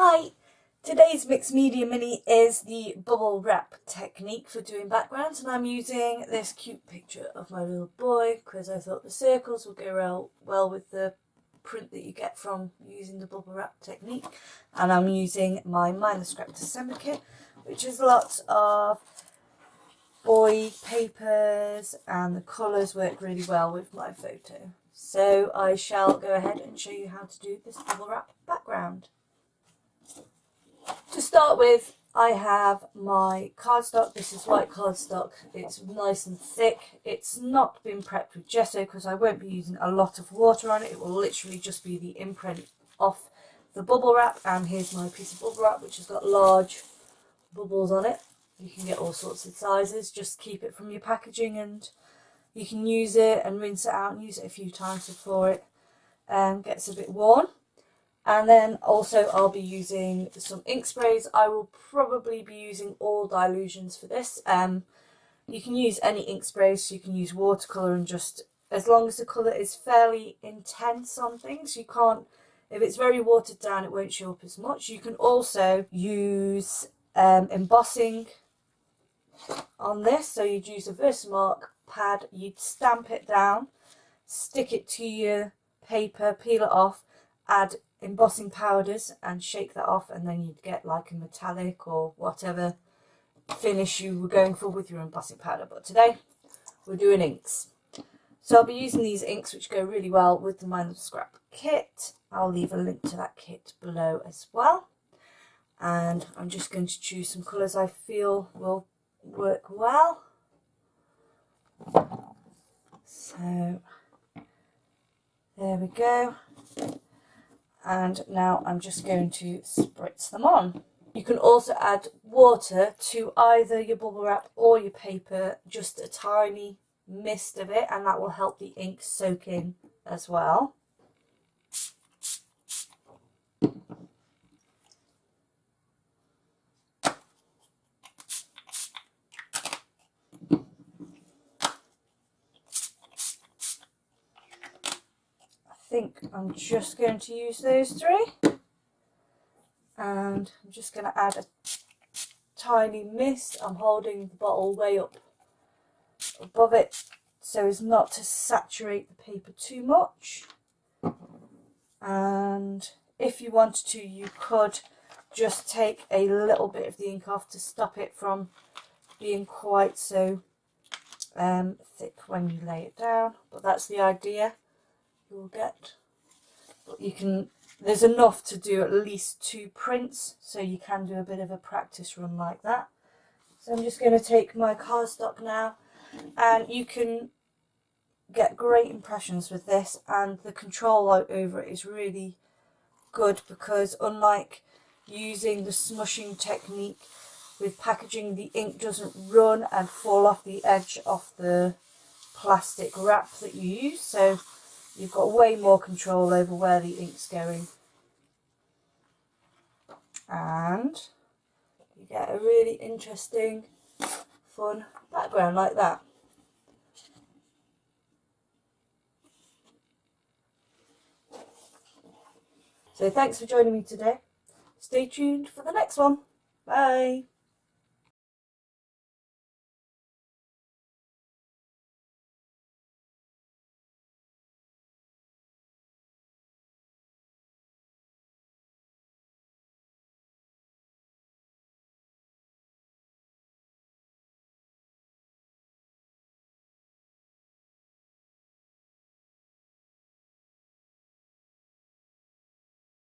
Hi! Today's mixed media mini is the bubble wrap technique for doing backgrounds, and I'm using this cute picture of my little boy because I thought the circles would go well with the print that you get from using the bubble wrap technique. And I'm using my ManxyCatCrafts December kit, which is lots of boy papers, and the colours work really well with my photo. So I shall go ahead and show you how to do this bubble wrap background. To start with, I have my cardstock. This is white cardstock. It's nice and thick. It's not been prepped with gesso because I won't be using a lot of water on it. It will literally just be the imprint off the bubble wrap. And here's my piece of bubble wrap, which has got large bubbles on it. You can get all sorts of sizes. Just keep it from your packaging, and you can use it and rinse it out and use it a few times before it gets a bit worn. And then also I'll be using some ink sprays. I will probably be using all Dylusions for this. You can use any ink sprays, so you can use watercolour, and just as long as the colour is fairly intense on things, you can't, if it's very watered down, it won't show up as much. You can also use embossing on this, so you'd use a Versamark pad, you'd stamp it down, stick it to your paper, peel it off, add embossing powders and shake that off, and then you'd get like a metallic or whatever finish you were going for with your embossing powder. But today we're doing inks, so I'll be using these inks which go really well with the ManxyCatCrafts kit. I'll leave a link to that kit below as well, and I'm just going to choose some colours I feel will work well. So there we go. And now I'm just going to spritz them on. You can also add water to either your bubble wrap or your paper, just a tiny mist of it, and that will help the ink soak in as well. I think I'm just going to use those three, and I'm just going to add a tiny mist. I'm holding the bottle way up above it so as not to saturate the paper too much. And if you wanted to, you could just take a little bit of the ink off to stop it from being quite so thick when you lay it down, but that's the idea you'll get. But you can, there's enough to do at least 2 prints, so you can do a bit of a practice run like that. So I'm just going to take my cardstock now, and you can get great impressions with this, and the control over it is really good, because unlike using the smushing technique with packaging, the ink doesn't run and fall off the edge of the plastic wrap that you use, so you've got way more control over where the ink's going, and you get a really interesting, fun background like that. So thanks for joining me today. Stay tuned for the next one. Bye.